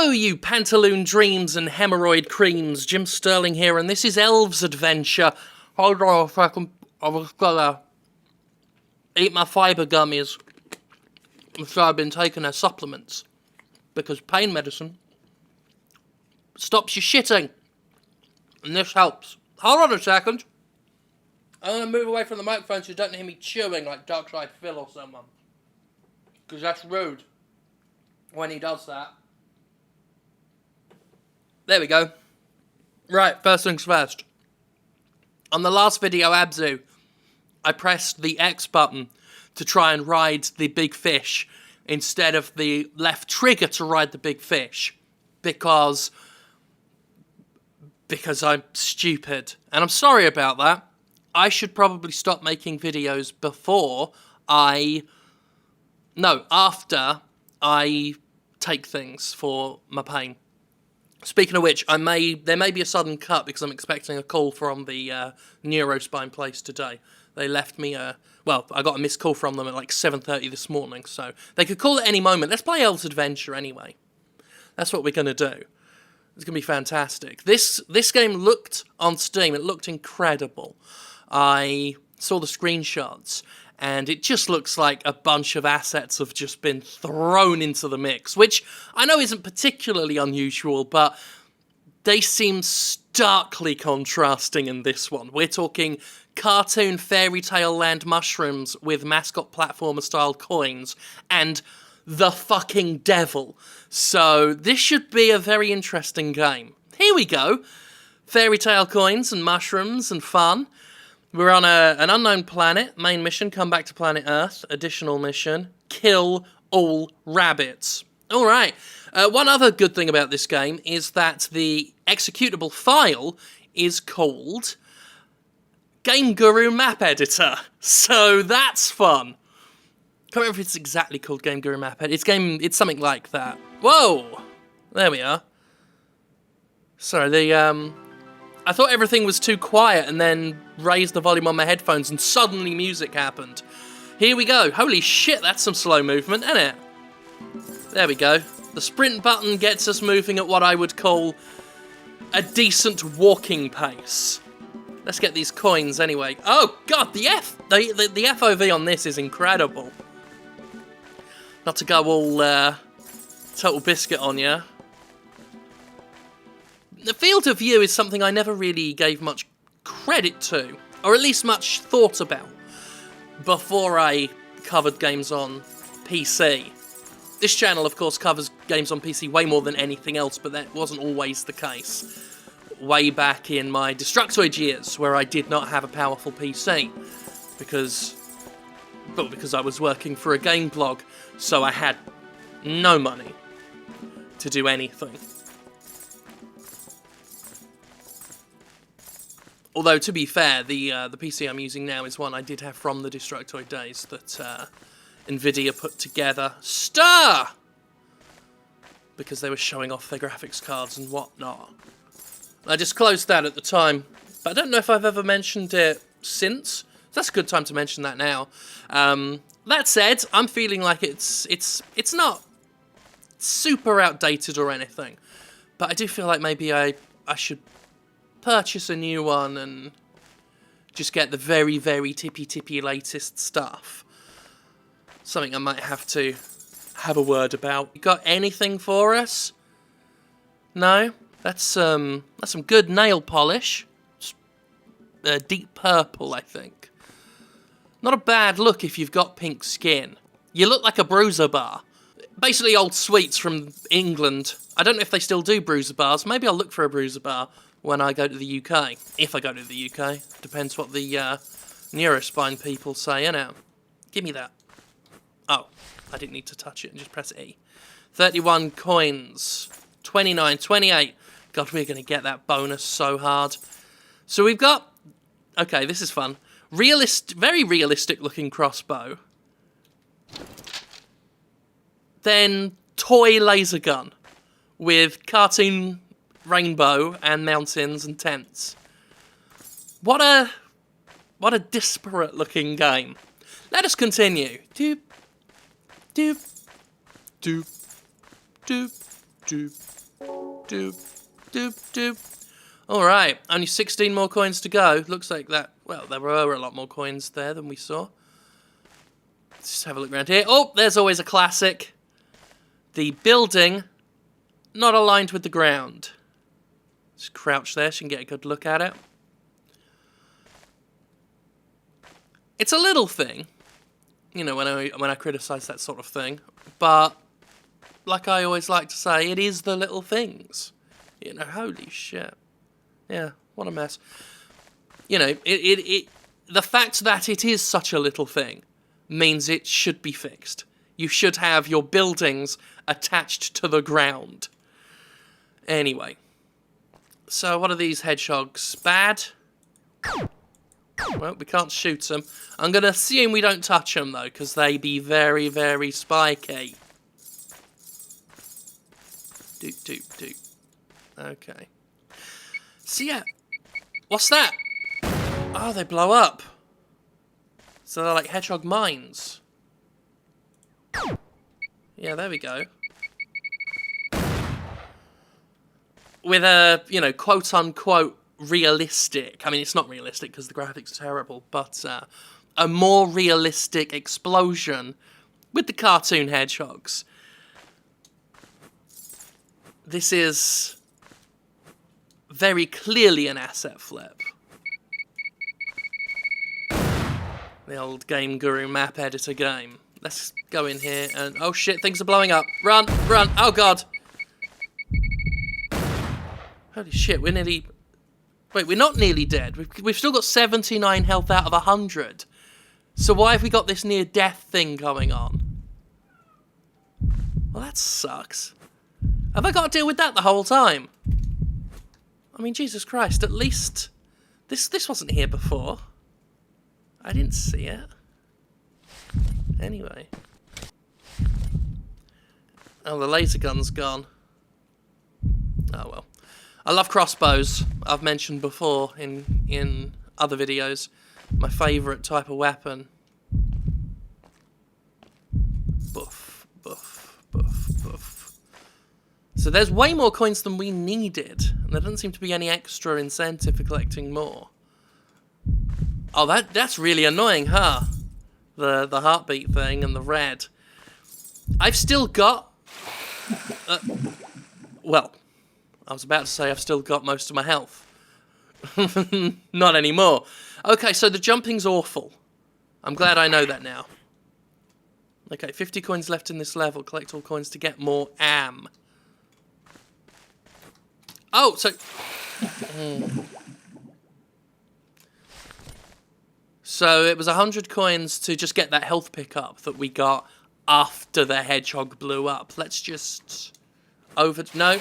Hello, you pantaloon dreams and hemorrhoid creams. Jim Sterling here, and this is Elves Adventure. Hold on a second. I was gonna eat my fibre gummies. So I've been taking their supplements. Because pain medicine stops you shitting. And this helps. Hold on a second. I'm going to move away from the microphone so you don't hear me chewing like Darkside Phil or someone. Because that's rude when he does that. There we go. Right, first things first. On the last video, Abzu, I pressed the X button to try and ride the big fish instead of the left trigger to ride the big fish. Because I'm stupid. And I'm sorry about that. I should probably stop making videos after I take things for my pain. Speaking of which, there may be a sudden cut because I'm expecting a call from the Neurospine place today. They left me I got a missed call from them at like 7:30 this morning, so they could call at any moment. Let's play Elves Adventure anyway. That's what we're going to do. It's going to be fantastic. This game looked on Steam, it looked incredible. I saw the screenshots, and it just looks like a bunch of assets have just been thrown into the mix, which I know isn't particularly unusual, but they seem starkly contrasting in this one. We're talking cartoon fairy tale land mushrooms with mascot platformer-style coins, and the fucking devil. So this should be a very interesting game. Here we go. Fairy tale coins and mushrooms and fun. We're on an unknown planet. Main mission, come back to planet Earth. Additional mission, kill all rabbits. Alright, one other good thing about this game is that the executable file is called Game Guru Map Editor. So that's fun. Can't remember if it's exactly called Game Guru Map Editor. It's something like that. Whoa! There we are. Sorry, I thought everything was too quiet and then raised the volume on my headphones and suddenly music happened. Here we go. Holy shit, that's some slow movement, isn't it? There we go. The sprint button gets us moving at what I would call a decent walking pace. Let's get these coins anyway. Oh god, the FOV on this is incredible. Not to go all total biscuit on you. The field of view is something I never really gave much credit to, or at least much thought about, before I covered games on PC. This channel, of course, covers games on PC way more than anything else, but that wasn't always the case. Way back in my Destructoid years, where I did not have a powerful PC, because I was working for a game blog, so I had no money to do anything. Although, to be fair, the PC I'm using now is one I did have from the Destructoid days that Nvidia put together. Because they were showing off their graphics cards and whatnot. I disclosed that at the time, but I don't know if I've ever mentioned it since. That's a good time to mention that now. That said, I'm feeling like it's not super outdated or anything, but I do feel like maybe I should purchase a new one and just get the very, very tippy latest stuff. Something I might have to have a word about. You got anything for us? No? That's some good nail polish. It's, deep purple, I think. Not a bad look if you've got pink skin. You look like a bruiser bar. Basically old sweets from England. I don't know if they still do bruiser bars. Maybe I'll look for a bruiser bar when I go to the UK. If I go to the UK. Depends what the Neurospine people say, innit? Give me that. Oh, I didn't need to touch it and just press E. 31 coins. 29, 28. God, we're going to get that bonus so hard. So we've got... Okay, this is fun. Very realistic looking crossbow. Then toy laser gun with cartoon rainbow and mountains and tents. What a disparate looking game. Let us continue. Doop, doop, doop, doop, doop, doop, doop, doop. Alright, only 16 more coins to go. Looks like that, well, there were a lot more coins there than we saw. Let's just have a look around here. Oh, there's always a classic. The building not aligned with the ground. Just crouch there so you can get a good look at it. It's a little thing, you know, when I criticise that sort of thing, but like I always like to say, it is the little things. You know, holy shit. Yeah, what a mess. You know, the fact that it is such a little thing means it should be fixed. You should have your buildings attached to the ground. Anyway. So what are these hedgehogs? Bad? Well, we can't shoot them. I'm going to assume we don't touch them, though, because they be very, very spiky. Doop, doop, doop. Okay. So, yeah. What's that? Oh, they blow up. So they're like hedgehog mines. Yeah, there we go. With a, you know, quote-unquote realistic, I mean, it's not realistic because the graphics are terrible, but a more realistic explosion with the cartoon hedgehogs. This is very clearly an asset flip. The old Game Guru map editor game. Let's go in here and... Oh shit, things are blowing up. Run, run, oh god. Holy shit, we're nearly... Wait, we're not nearly dead. We've still got 79 health out of 100. So why have we got this near-death thing going on? Well, that sucks. Have I got to deal with that the whole time? I mean, Jesus Christ, at least... This wasn't here before. I didn't see it. Anyway. Oh, the laser gun's gone. Oh, well. I love crossbows. I've mentioned before in other videos. My favourite type of weapon. Buff, buff, buff, buff. So there's way more coins than we needed. And there doesn't seem to be any extra incentive for collecting more. Oh, that's really annoying, huh? The heartbeat thing and the red. I've still got... well... I was about to say I've still got most of my health. Not anymore. Okay, so the jumping's awful. I'm glad I know that now. Okay, 50 coins left in this level. Collect all coins to get more am. Oh, so... So it was 100 coins to just get that health pickup that we got after the hedgehog blew up. Let's just... No.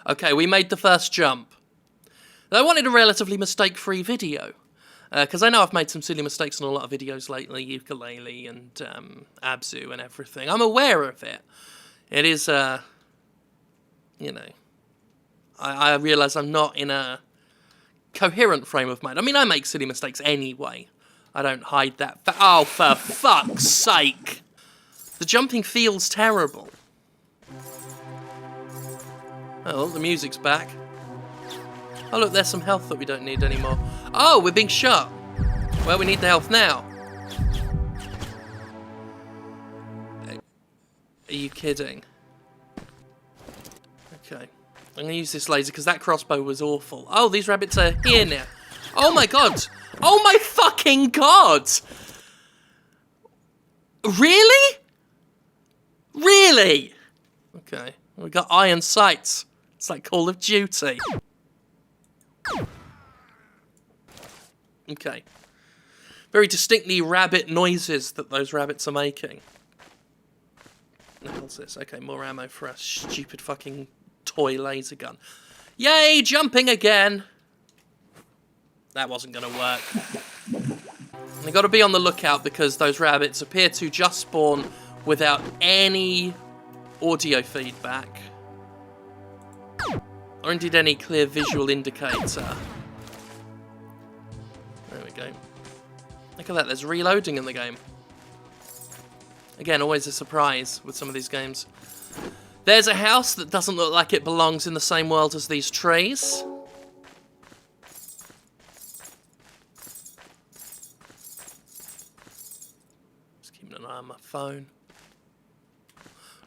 Okay, we made the first jump. I wanted a relatively mistake-free video. Because I know I've made some silly mistakes in a lot of videos lately. Ukulele and Abzu and everything. I'm aware of it. It is, you know... I realise I'm not in a coherent frame of mind. I mean, I make silly mistakes anyway. I don't hide that. Oh, for fuck's sake! The jumping feels terrible. Oh, the music's back. Oh, look, there's some health that we don't need anymore. Oh, we're being shot. Well, we need the health now. Are you kidding? Okay. I'm going to use this laser because that crossbow was awful. Oh, these rabbits are here now. Oh, my God. Oh, my fucking God. Really? Really? Okay. We got iron sights. It's like Call of Duty. Okay. Very distinctly rabbit noises that those rabbits are making. What the hell's this? Okay, more ammo for a stupid fucking toy laser gun. Yay, jumping again! That wasn't going to work. You've got to be on the lookout because those rabbits appear to just spawn without any audio feedback. Or indeed any clear visual indicator. There we go. Look at that, there's reloading in the game. Again, always a surprise with some of these games. There's a house that doesn't look like it belongs in the same world as these trees. Just keeping an eye on my phone.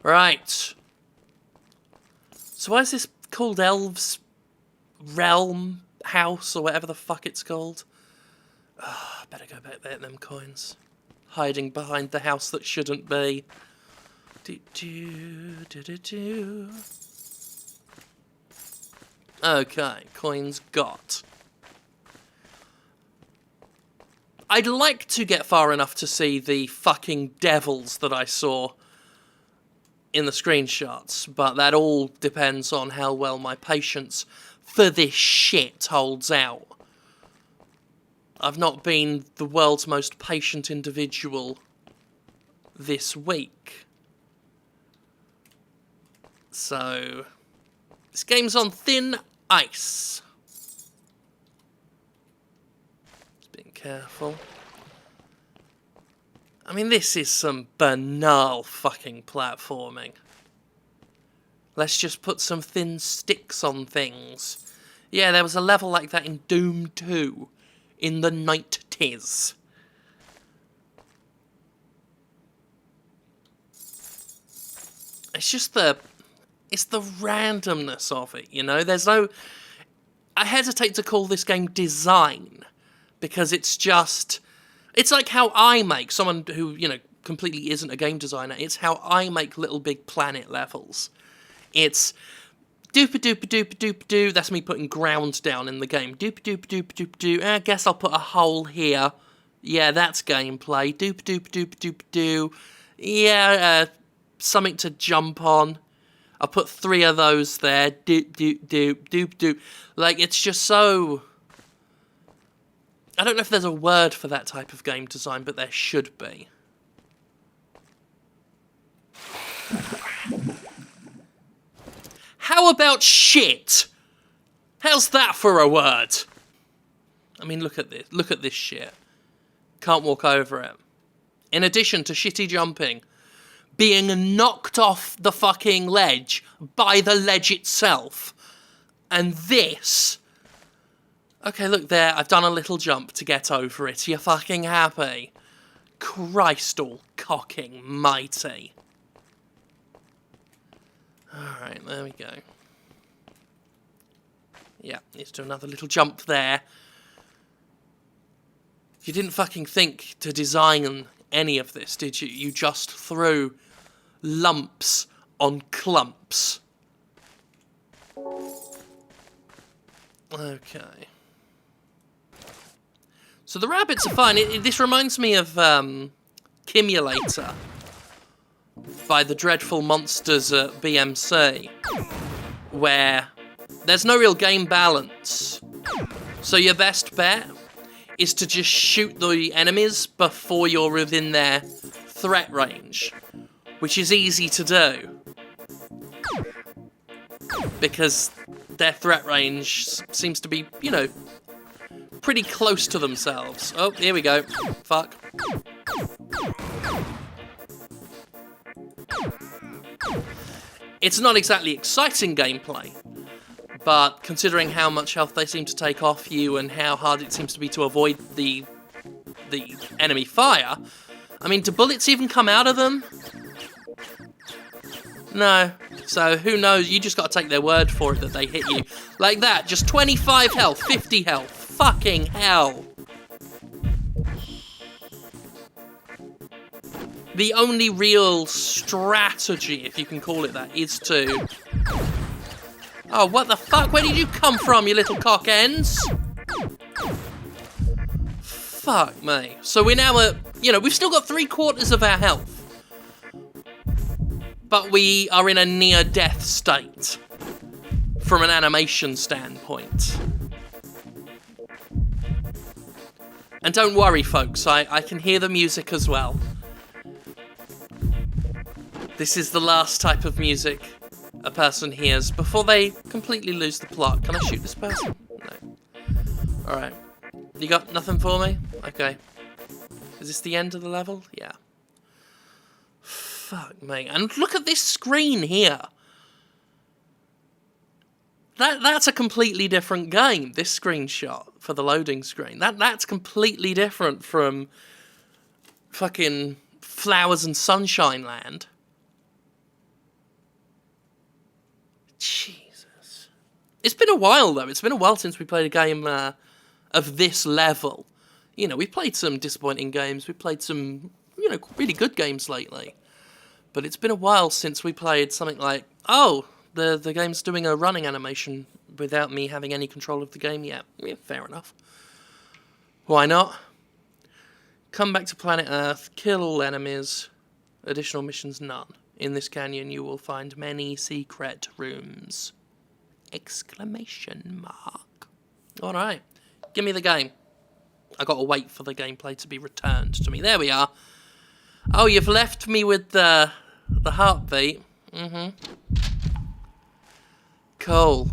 Right. So why is this called Elves Realm House or whatever the fuck it's called? Oh, I better go back there at them coins. Hiding behind the house that shouldn't be. Okay, coins got. I'd like to get far enough to see the fucking devils that I saw in the screenshots, but that all depends on how well my patience for this shit holds out. I've not been the world's most patient individual this week. So, this game's on thin ice. Just being careful. I mean, this is some banal fucking platforming. Let's just put some thin sticks on things. Yeah, there was a level like that in Doom 2. In the 90s. It's just it's the randomness of it, you know? There's no... I hesitate to call this game design, because it's just... It's like how I make, someone who, you know, completely isn't a game designer, it's how I make Little Big Planet levels. It's... Doop-a-doop-a-doop-a-doop-a-doo. That's me putting ground down in the game. Doop-a-doop-a-doop-a-doop-a-doo. I guess I'll put a hole here. Yeah, that's gameplay. Doop-a-doop-a-doop-a-doop-a-doo. Yeah, something to jump on. I'll put 3 of those there. Doop-doop-doop-doop-doop. Like, it's just so... I don't know if there's a word for that type of game design, but there should be. How about shit? How's that for a word? I mean, look at this. Look at this shit. Can't walk over it. In addition to shitty jumping, being knocked off the fucking ledge by the ledge itself. And this... Okay, look there. I've done a little jump to get over it. You're fucking happy? Christ all cocking mighty. Alright, there we go. Yeah, let's do another little jump there. You didn't fucking think to design any of this, did you? You just threw lumps on clumps. Okay. So the rabbits are fine. This reminds me of Kimulator by the Dreadful Monsters at BMC, where there's no real game balance. So your best bet is to just shoot the enemies before you're within their threat range, which is easy to do, because their threat range seems to be, you know, pretty close to themselves. Oh, here we go. Fuck. It's not exactly exciting gameplay, but considering how much health they seem to take off you and how hard it seems to be to avoid the enemy fire, I mean, do bullets even come out of them? No. So who knows? You just got to take their word for it that they hit you. Like that. Just 25 health, 50 health. Fucking hell. The only real strategy, if you can call it that, is to... Oh, what the fuck? Where did you come from, you little cock ends? Fuck me. So we're now at... You know, we've still got 3/4 of our health. But we are in a near-death state. From an animation standpoint. And don't worry, folks. I can hear the music as well. This is the last type of music a person hears before they completely lose the plot. Can I shoot this person? No. Alright. You got nothing for me? Okay. Is this the end of the level? Yeah. Fuck me. And look at this screen here. That's a completely different game, this screenshot for the loading screen. That's completely different from fucking Flowers and Sunshine Land. Jesus. It's been a while, though. It's been a while since we played a game of this level. You know, we've played some disappointing games. We've played some, you know, really good games lately. But it's been a while since we played something like, oh, the game's doing a running animation without me having any control of the game yet. Yeah, fair enough. Why not? Come back to planet Earth, kill all enemies. Additional missions, none. In this canyon you will find many secret rooms. Exclamation mark. Alright, give me the game. I gotta wait for the gameplay to be returned to me. There we are. Oh, you've left me with the heartbeat. Cool.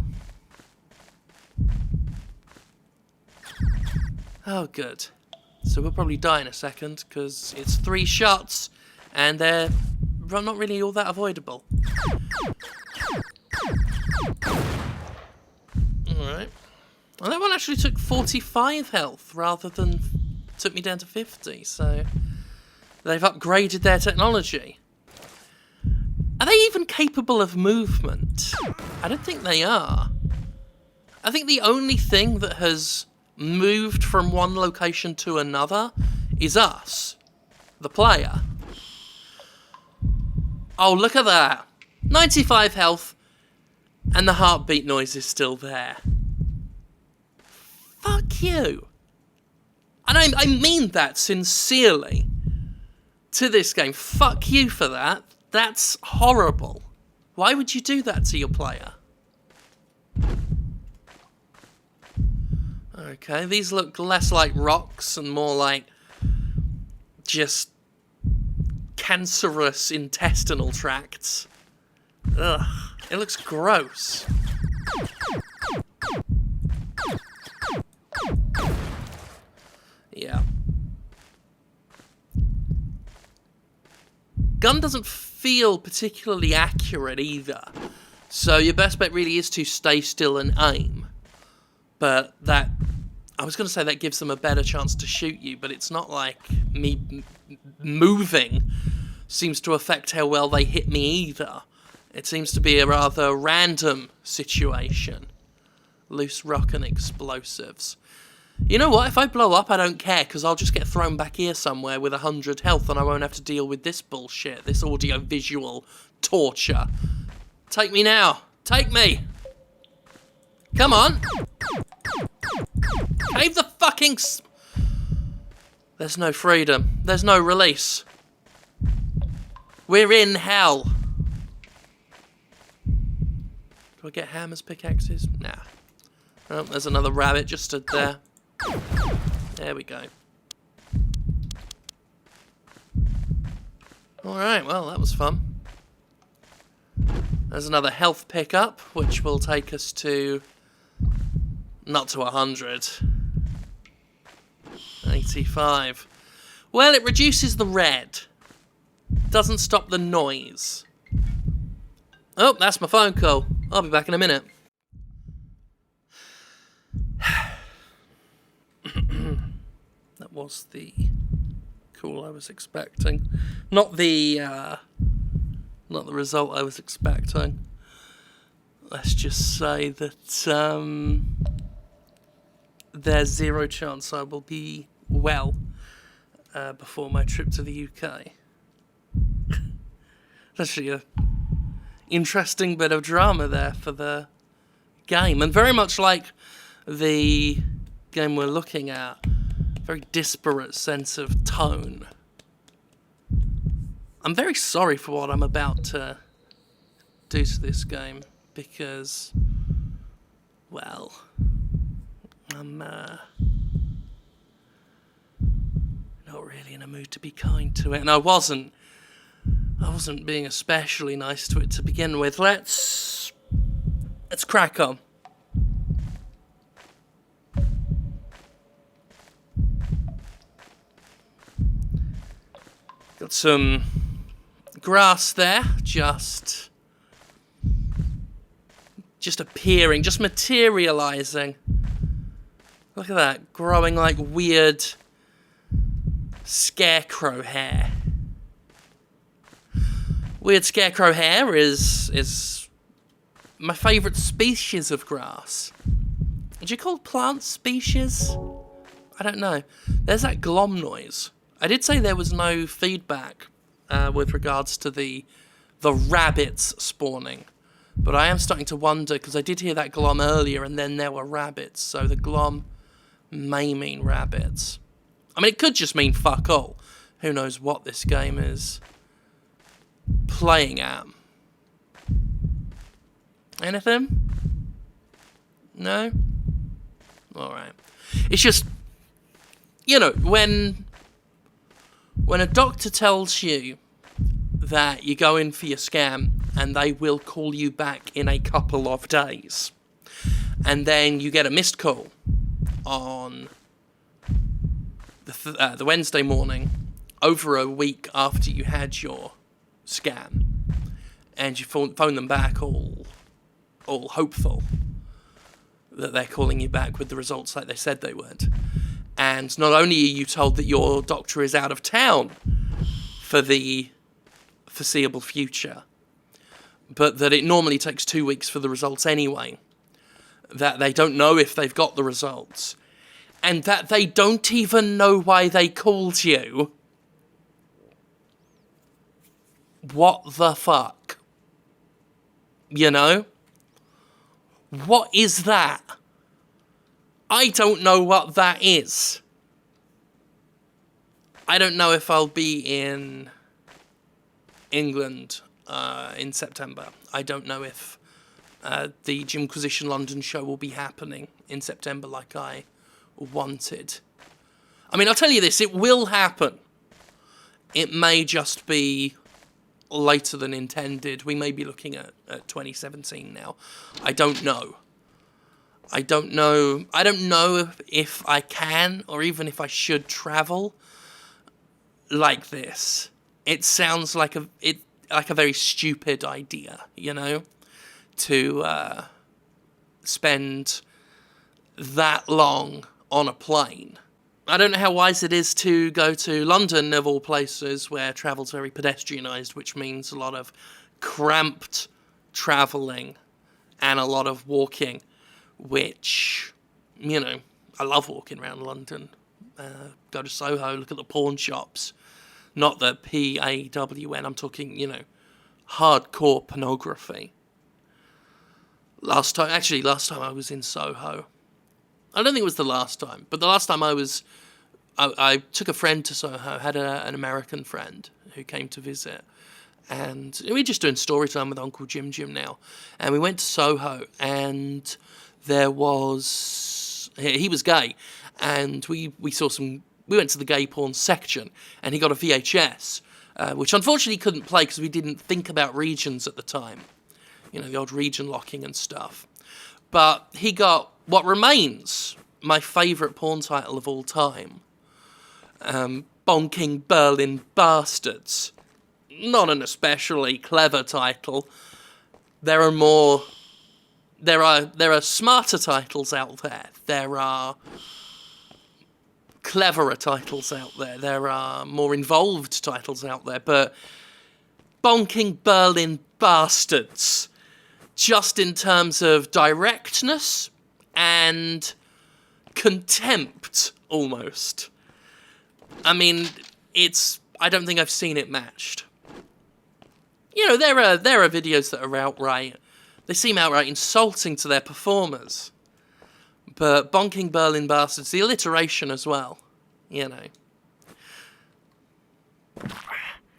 Oh, good. So we'll probably die in a second, because it's 3 shots, and they're not really all that avoidable. Alright. Well, that one actually took 45 health, rather than took me down to 50, so they've upgraded their technology. Are they even capable of movement? I don't think they are. I think the only thing that has moved from one location to another is us, the player. Oh, look at that. 95 health, and the heartbeat noise is still there. Fuck you. And I mean that sincerely to this game. Fuck you for that. That's horrible. Why would you do that to your player? Okay, these look less like rocks and more like just cancerous intestinal tracts. Ugh, it looks gross. Yeah. Gun doesn't feel particularly accurate either, so your best bet really is to stay still and aim. But that, I was going to say that gives them a better chance to shoot you, but it's not like me moving seems to affect how well they hit me either. It seems to be a rather random situation. Loose rock and explosives. You know what? If I blow up, I don't care, because I'll just get thrown back here somewhere with 100 health and I won't have to deal with this bullshit, this audio-visual torture. Take me now. Take me. Come on. Cave the fucking... There's no freedom. There's no release. We're in hell. Do I get hammers, pickaxes? Nah. Oh, there's another rabbit just stood there. There we go. Alright, well, that was fun. There's another health pickup, which will take us to... not to 100. 85. Well, it reduces the red. Doesn't stop the noise. Oh, that's my phone call. I'll be back in a minute. That was the call I was expecting. Not the result I was expecting. Let's just say that there's zero chance I will be well before my trip to the UK. Actually, a interesting bit of drama there for the game, and very much like the game we're looking at, very disparate sense of tone. I'm very sorry for what I'm about to do to this game, because, well, I'm not really in a mood to be kind to it, and I wasn't being especially nice to it to begin with. Let's crack on. Got some grass there, just appearing, just materialising. Look at that, growing like weird scarecrow hair. Weird scarecrow hair is my favourite species of grass. Would you call plants species? I don't know. There's that glom noise. I did say there was no feedback with regards to the rabbits spawning. But I am starting to wonder, because I did hear that glom earlier and then there were rabbits. So the glom may mean rabbits. I mean, it could just mean fuck all. Who knows what this game is playing at. Anything? No? Alright. It's just, you know, when a doctor tells you that you go in for your scan and they will call you back in a couple of days, and then you get a missed call on the Wednesday morning over a week after you had your scan, and you phone them back all hopeful that they're calling you back with the results like they said they would. And not only are you told that your doctor is out of town for the foreseeable future, but that it normally takes 2 weeks for the results anyway, that they don't know if they've got the results, and that they don't even know why they called you. What the fuck? You know? What is that? I don't know what that is. I don't know if I'll be in England in September. I don't know if the Jimquisition London show will be happening in September like I wanted. I mean, I'll tell you this, it will happen. It may just be later than intended. We may be looking at 2017 now. I don't know. I don't know if I can or even if I should travel like this. It sounds like a very stupid idea, you know, to spend that long on a plane. I don't know how wise it is to go to London, of all places, where travel's very pedestrianised, which means a lot of cramped travelling and a lot of walking, which, you know, I love walking around London. Go to Soho, look at the pawn shops. Not the P-A-W-N, I'm talking, you know, hardcore pornography. Last time I was in Soho. I don't think it was the last time, but the last time I took a friend to Soho, had an American friend who came to visit, and we're just doing story time with Uncle Jim now, and we went to Soho, and he was gay, and we went to the gay porn section, and he got a VHS, which unfortunately he couldn't play because we didn't think about regions at the time, you know, the old region locking and stuff, but he got what remains my favourite porn title of all time, Bonking Berlin Bastards. Not an especially clever title. There are smarter titles out there. There are cleverer titles out there. There are more involved titles out there. But Bonking Berlin Bastards, just in terms of directness and contempt, almost. I mean, I don't think I've seen it matched. You know, there are videos that are they seem outright insulting to their performers. But Bonking Berlin Bastards, the alliteration as well, you know.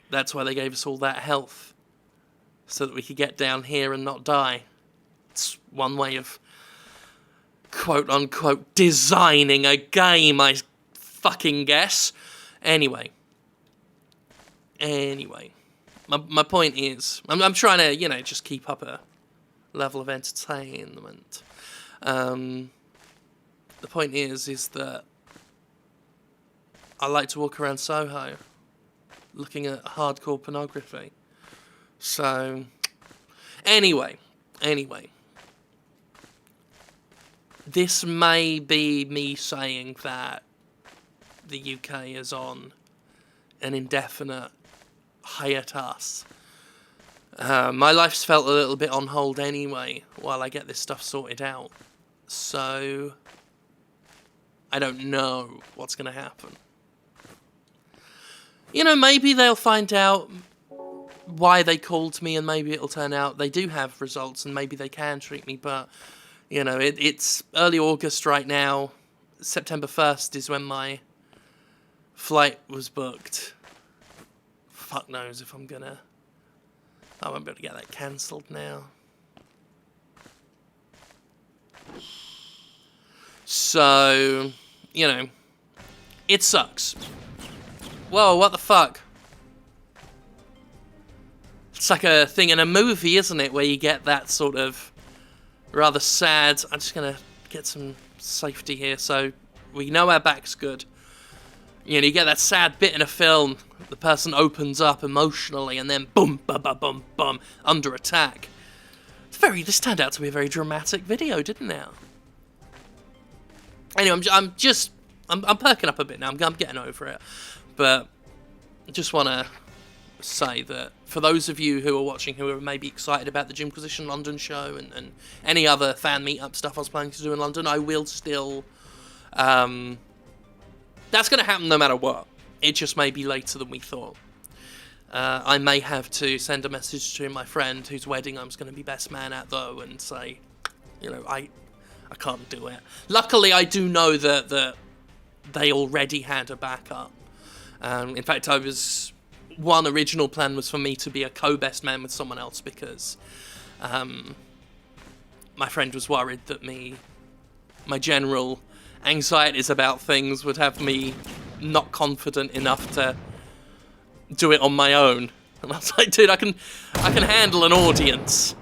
That's why they gave us all that health, so that we could get down here and not die. It's one way of, quote-unquote, designing a game, I fucking guess. Anyway. My point is, I'm trying to, you know, just keep up a level of entertainment. The point is that I like to walk around Soho looking at hardcore pornography. So, anyway. This may be me saying that the UK is on an indefinite hiatus. My life's felt a little bit on hold anyway while I get this stuff sorted out. So, I don't know what's going to happen. You know, maybe they'll find out why they called me, and maybe it'll turn out they do have results, and maybe they can treat me, but, you know, it's early August right now. September 1st is when my flight was booked. Fuck knows if I'm gonna... I won't be able to get that cancelled now. So, you know, it sucks. Whoa, what the fuck? It's like a thing in a movie, isn't it? Where you get that sort of rather sad... I'm just going to get some safety here so we know our back's good. You know, you get that sad bit in a film. The person opens up emotionally and then boom, bum, bum, bum, bum, under attack. This turned out to be a very dramatic video, didn't it? Anyway, I'm perking up a bit now. I'm getting over it. But I just want to say that for those of you who are watching who are maybe excited about the Jimquisition London show and any other fan meetup stuff I was planning to do in London, I will still... that's going to happen no matter what. It just may be later than we thought. I may have to send a message to my friend whose wedding I'm going to be best man at, though, and say, you know, I can't do it. Luckily, I do know that they already had a backup. In fact, one original plan was for me to be a co-best man with someone else because my friend was worried that my general anxieties about things would have me not confident enough to do it on my own. And I was like, dude, I can handle an audience.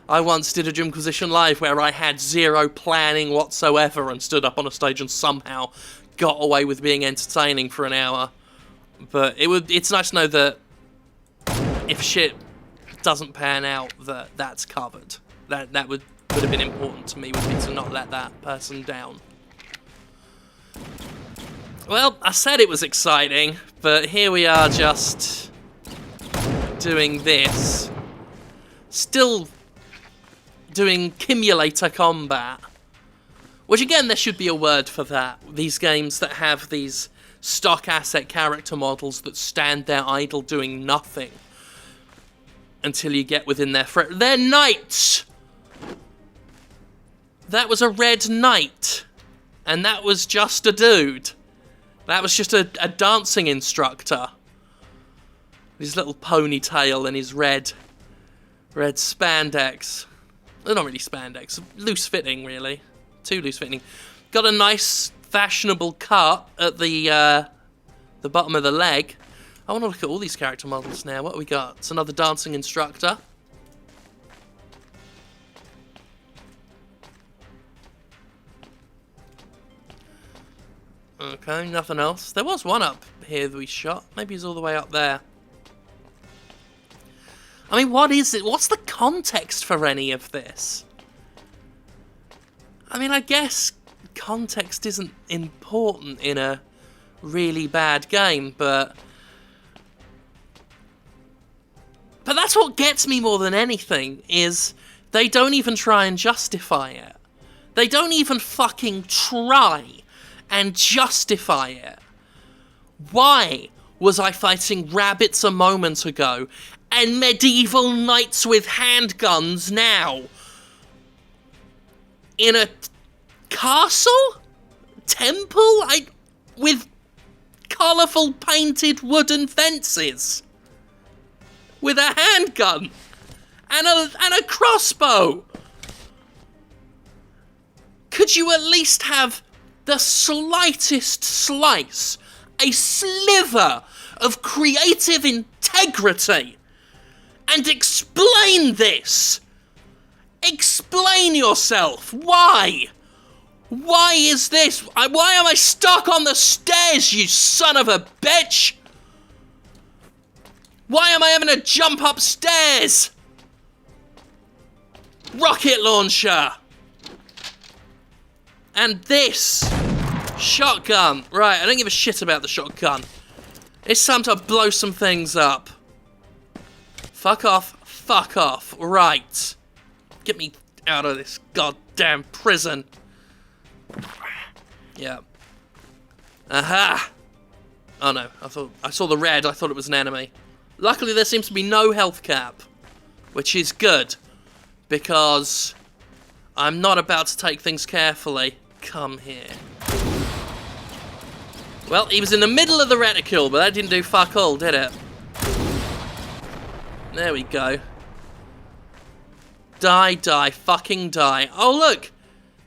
I once did a Jimquisition Live where I had zero planning whatsoever and stood up on a stage and somehow got away with being entertaining for an hour. But it's nice to know that if shit doesn't pan out, that's covered. That would have been important to me, would be to not let that person down. Well, I said it was exciting, but here we are just doing this. Still doing Cumulator Combat. Which again, there should be a word for that. These games that have these stock asset character models that stand there idle doing nothing until you get within their threat. They're knights! That was a red knight. And that was just a dude. That was just a dancing instructor. His little ponytail and his red spandex. Well, not really spandex. Loose fitting, really. Too loose fitting. Got a nice fashionable cut at the bottom of the leg. I want to look at all these character models now. What have we got? It's another dancing instructor. Okay, nothing else. There was one up here that we shot. Maybe he's all the way up there. I mean, what is it? What's the context for any of this? I mean, I guess context isn't important in a really bad game, but that's what gets me more than anything, is they don't even try and justify it. They don't even fucking try and justify it. Why was I fighting rabbits a moment ago and medieval knights with handguns now? In a castle? Temple? With colourful painted wooden fences? With a handgun? And a crossbow? Could you at least have the slightest slice, a sliver of creative integrity, and explain this? Explain yourself. Why? Why is this? Why am I stuck on the stairs, you son of a bitch? Why am I having to jump upstairs? Rocket launcher. And this. Shotgun. Right, I don't give a shit about the shotgun. It's time to blow some things up. Fuck off. Fuck off. Right. Get me out of this goddamn prison. Yeah. Aha! Oh no, I saw the red, I thought it was an enemy. Luckily there seems to be no health cap, which is good, because I'm not about to take things carefully. Come here. Well, he was in the middle of the reticule, but that didn't do fuck all, did it? There we go. Die, die, fucking die. Oh look!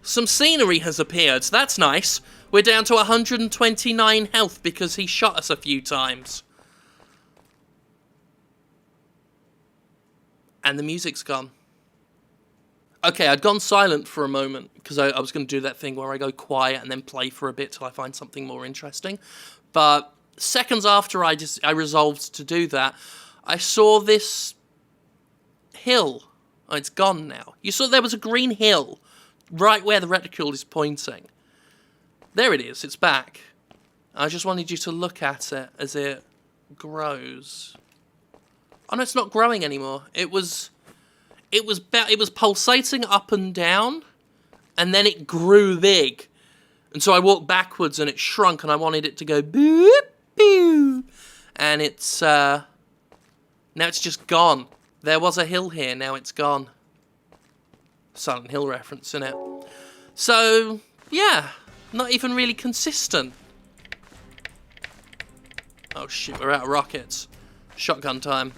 Some scenery has appeared, that's nice. We're down to 129 health because he shot us a few times. And the music's gone. Okay, I'd gone silent for a moment because I was going to do that thing where I go quiet and then play for a bit till I find something more interesting. But seconds after I resolved to do that, I saw this hill. Oh, it's gone now. You saw there was a green hill right where the reticule is pointing. There it is, it's back. I just wanted you to look at it as it grows. Oh no, it's not growing anymore. It was pulsating up and down, and then it grew big. And so I walked backwards and it shrunk, and I wanted it to go boop, boop. And it's, now it's just gone. There was a hill here, now it's gone. Silent Hill reference, innit? So, yeah. Not even really consistent. Oh shit, we're out of rockets. Shotgun time.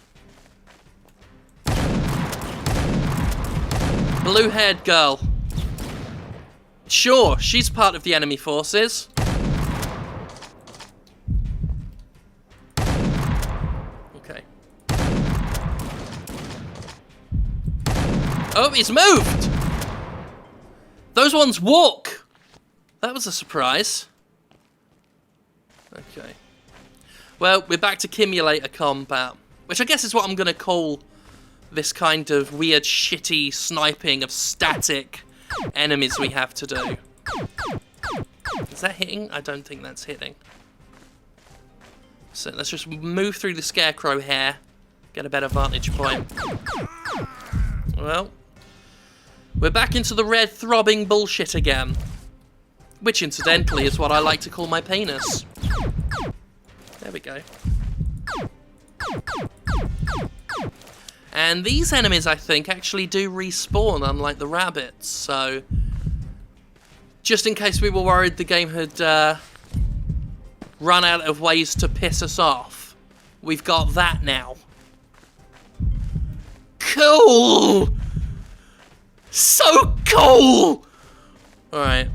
Blue-haired girl. Sure, she's part of the enemy forces. Okay. Oh, he's moved! Those ones walk! That was a surprise. Okay. Well, we're back to Cumulator combat, which I guess is what I'm going to call this kind of weird, shitty sniping of static enemies we have to do. Is that hitting? I don't think that's hitting. So let's just move through the scarecrow hair, get a better vantage point. Well, we're back into the red throbbing bullshit again. Which, incidentally, is what I like to call my penis. There we go. And these enemies, I think, actually do respawn, unlike the rabbits, so... Just in case we were worried the game had run out of ways to piss us off, we've got that now. Cool! So cool! Alright.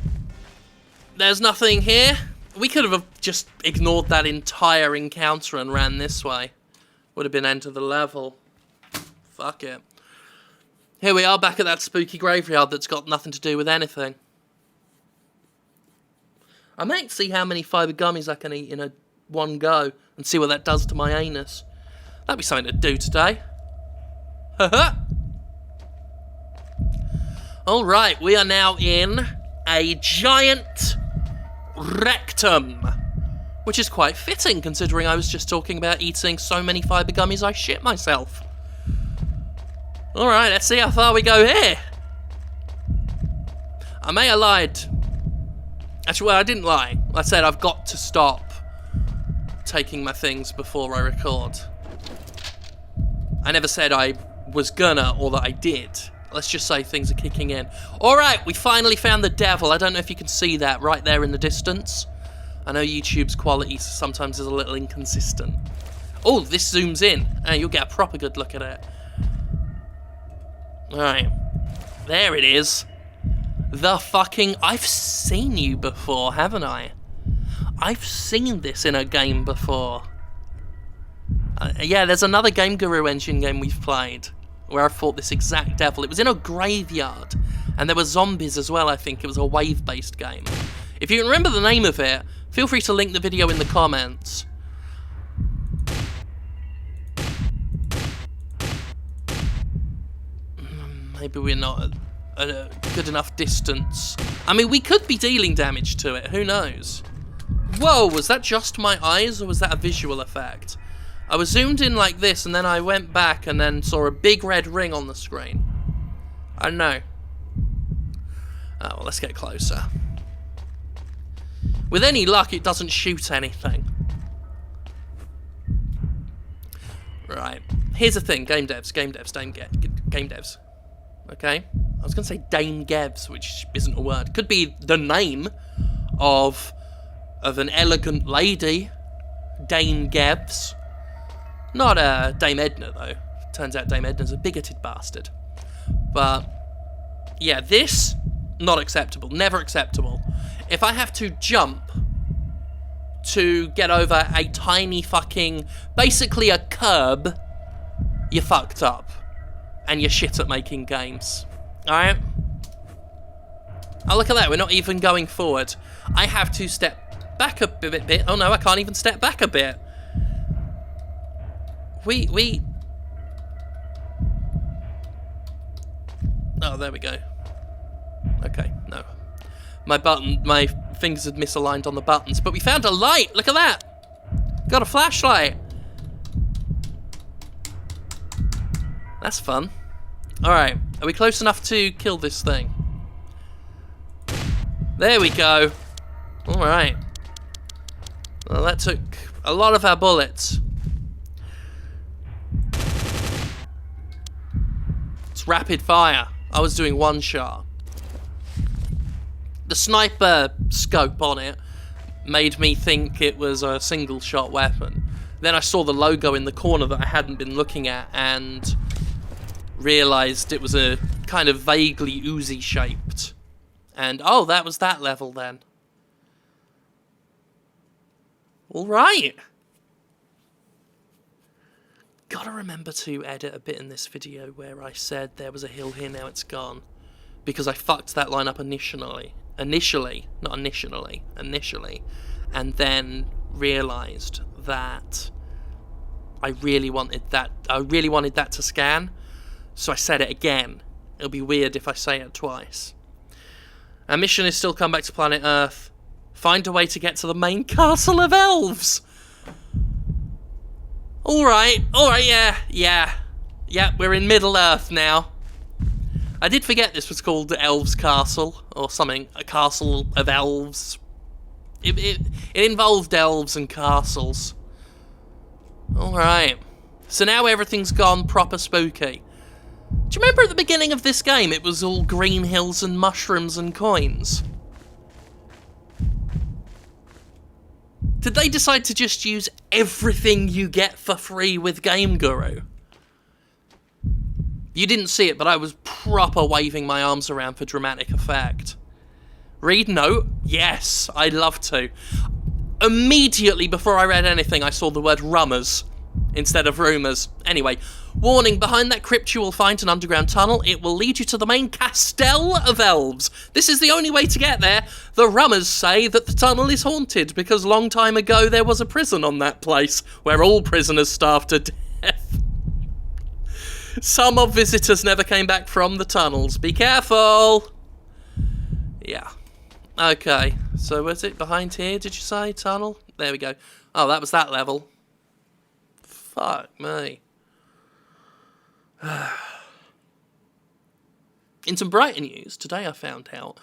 There's nothing here. We could have just ignored that entire encounter and ran this way. Would have been end of the level. Fuck it. Here we are back at that spooky graveyard that's got nothing to do with anything. I might see how many fibre gummies I can eat in one go and see what that does to my anus. That'd be something to do today. Haha. Alright, we are now in a giant rectum, which is quite fitting considering I was just talking about eating so many fibre gummies I shit myself. Alright, let's see how far we go here. I may have lied. Actually, well, I didn't lie. I said I've got to stop taking my things before I record. I never said I was gonna or that I did. Let's just say things are kicking in. Alright, we finally found the devil. I don't know if you can see that right there in the distance. I know YouTube's quality sometimes is a little inconsistent. Oh, this zooms in. You'll get a proper good look at it. Alright. There it is. The fucking... I've seen you before, haven't I? I've seen this in a game before. Yeah, there's another Game Guru Engine game we've played where I fought this exact devil. It was in a graveyard, and there were zombies as well, I think. It was a wave-based game. If you remember the name of it, feel free to link the video in the comments. maybe we're not at a good enough distance. I mean, we could be dealing damage to it. Who knows? Whoa, was that just my eyes, or was that a visual effect? I was zoomed in like this, and then I went back and then saw a big red ring on the screen. I don't know. Oh, well, let's get closer. With any luck, it doesn't shoot anything. Right. Here's the thing. Game devs. Game devs. Okay? I was going to say Dame Gevs, which isn't a word. Could be the name of an elegant lady. Dame Gevs. Not Dame Edna, though. Turns out Dame Edna's a bigoted bastard. But, yeah, this, not acceptable. Never acceptable. If I have to jump to get over a tiny fucking, basically a curb, you're fucked up. And you're shit at making games. Alright? Oh, look at that. We're not even going forward. I have to step back a bit. Oh, no, I can't even step back a bit. Oh, there we go. Okay, no. My fingers had misaligned on the buttons, but we found a light! Look at that! Got a flashlight! That's fun. Alright, are we close enough to kill this thing? There we go. Alright. Well, that took a lot of our bullets. It's rapid fire. I was doing one shot. The sniper scope on it made me think it was a single shot weapon. Then I saw the logo in the corner that I hadn't been looking at and realised it was a kind of vaguely Uzi shaped. And oh, that was that level then. Alright. Gotta remember to edit a bit in this video where I said there was a hill here, now it's gone. Because I fucked that line up initially. And then realised that I really wanted that to scan. So I said it again. It'll be weird if I say it twice. Our mission is still come back to planet Earth. Find a way to get to the main castle of Elves. Alright, yeah, we're in Middle Earth now. I did forget this was called Elves Castle, or something, a castle of elves. It involved elves and castles. Alright, so now everything's gone proper spooky. Do you remember at the beginning of this game it was all green hills and mushrooms and coins? Did they decide to just use everything you get for free with Game Guru? You didn't see it, but I was proper waving my arms around for dramatic effect. Read note? Yes, I'd love to. Immediately before I read anything, I saw the word rummers instead of rumours. Anyway, warning, behind that crypt you will find an underground tunnel. It will lead you to the main Castell of Elves. This is the only way to get there. The rummers say that the tunnel is haunted because long time ago there was a prison on that place where all prisoners starved to death. Some of visitors never came back from the tunnels. Be careful! Yeah. Okay, so was it behind here, did you say? Tunnel? There we go. Oh, that was that level. Fuck me. In some brighter news, today I found out,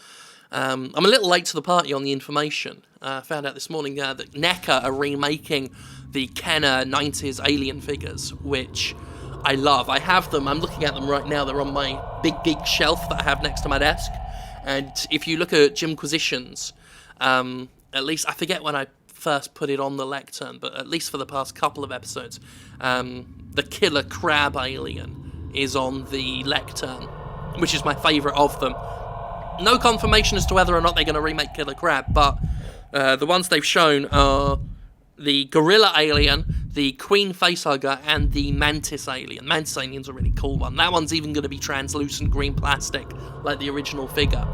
I'm a little late to the party on the information. I found out this morning that NECA are remaking the Kenner 90s Alien figures, which I love. I have them, I'm looking at them right now, they're on my big geek shelf that I have next to my desk. And if you look at Jimquisitions, at least, I forget when I first put it on the lectern, but at least for the past couple of episodes, the killer crab alien is on the lectern, which is my favourite of them. No confirmation as to whether or not they're going to remake Killer Crab, but the ones they've shown are the gorilla alien, the queen facehugger, and the mantis alien. Mantis alien's a really cool one. That one's even going to be translucent green plastic, like the original figure.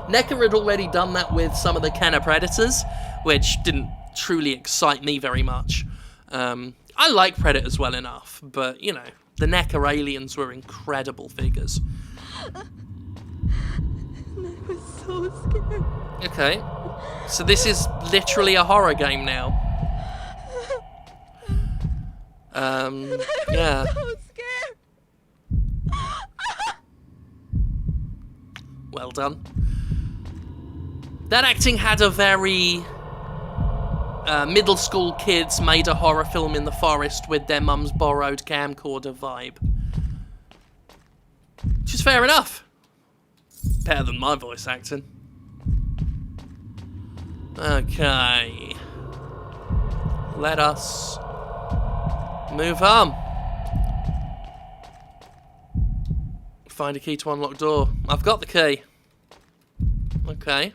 NECA had already done that with some of the Kenner Predators, which didn't truly excite me very much. I like Predators well enough, but, you know, the NECA aliens were incredible figures. I was so scared. Okay. So this is literally a horror game now. Yeah. So scared. Well done. That acting had a very middle school kids made a horror film in the forest with their mum's borrowed camcorder vibe. Which is fair enough. Better than my voice acting. Okay. Let us move on. Find a key to unlock door. I've got the key. Okay.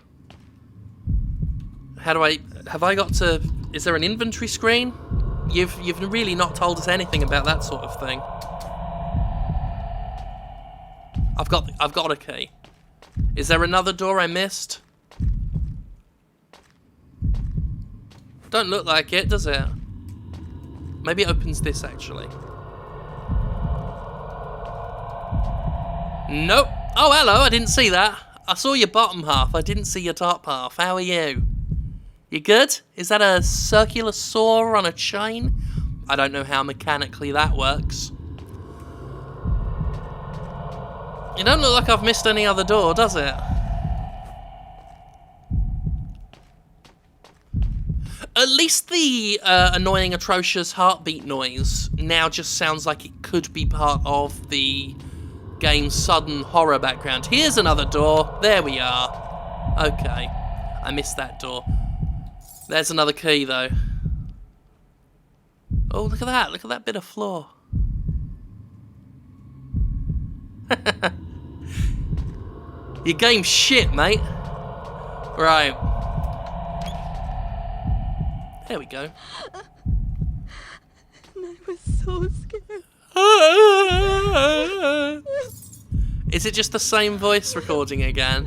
How do I... Have I got to... Is there an inventory screen? You've really not told us anything about that sort of thing. I've got a key. Is there another door I missed? Don't look like it, does it? Maybe it opens this, actually. Nope. Oh, hello, I didn't see that. I saw your bottom half, I didn't see your top half. How are you? You good? Is that a circular saw on a chain? I don't know how mechanically that works. It don't look like I've missed any other door, does it? At least the annoying, atrocious heartbeat noise now just sounds like it could be part of the game's sudden horror background. Here's another door. There we are. Okay. I missed that door. There's another key, though. Oh, look at that. Look at that bit of floor. Your game's shit, mate. Right. There we go. And I was so scared. Is it just the same voice recording again?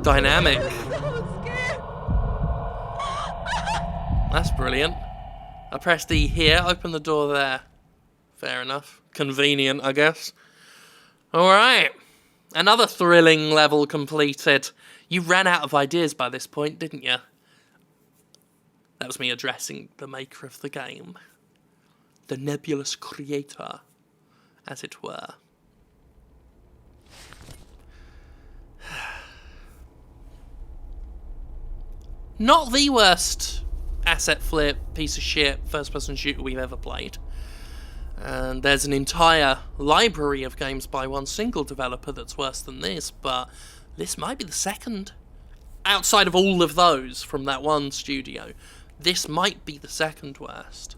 Dynamic. I was so scared. That's brilliant. I pressed E here, open the door there. Fair enough. Convenient, I guess. Alright. Another thrilling level completed. You ran out of ideas by this point, didn't you? That was me addressing the maker of the game. The nebulous creator, as it were. Not the worst asset flip, piece of shit, first-person shooter we've ever played. And there's an entire library of games by one single developer that's worse than this, but this might be the second. Outside of all of those from that one studio, this might be the second worst.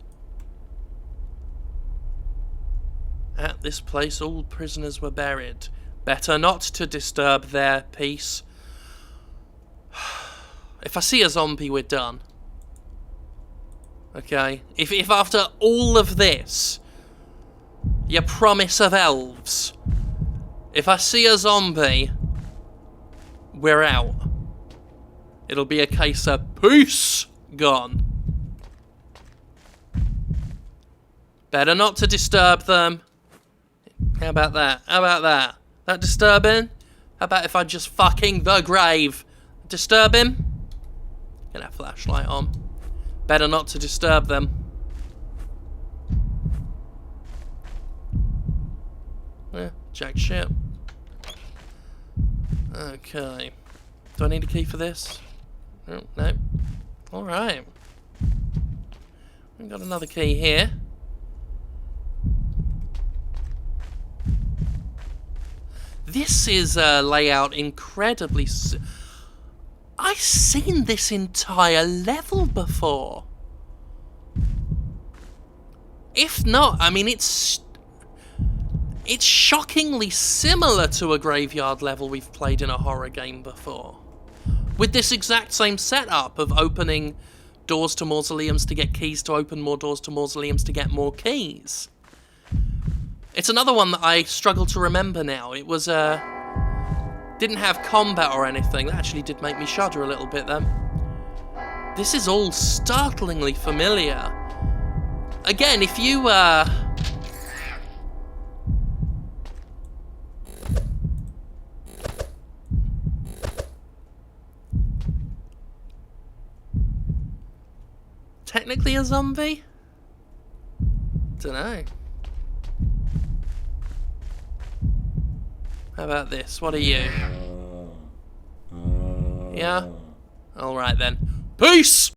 At this place all prisoners were buried. Better not to disturb their peace. If I see a zombie, we're done. Okay? If after all of this, your promise of elves, if I see a zombie, we're out. It'll be a case of peace gone. Better not to disturb them. How about that? How about that? That disturbing? How about if I just fucking the grave? Disturb him? Get that flashlight on. Better not to disturb them. Yeah, jack shit. Okay. Do I need a key for this? Oh, no. Alright. We've got another key here. This is layout incredibly... I've seen this entire level before. If not, I mean, it's shockingly similar to a graveyard level we've played in a horror game before. With this exact same setup of opening doors to mausoleums to get keys to open more doors to mausoleums to get more keys. It's another one that I struggle to remember now. It was, didn't have combat or anything. That actually did make me shudder a little bit then. This is all startlingly familiar. Again, if you, technically a zombie? Dunno. How about this? What are you? Yeah? Alright then. Peace!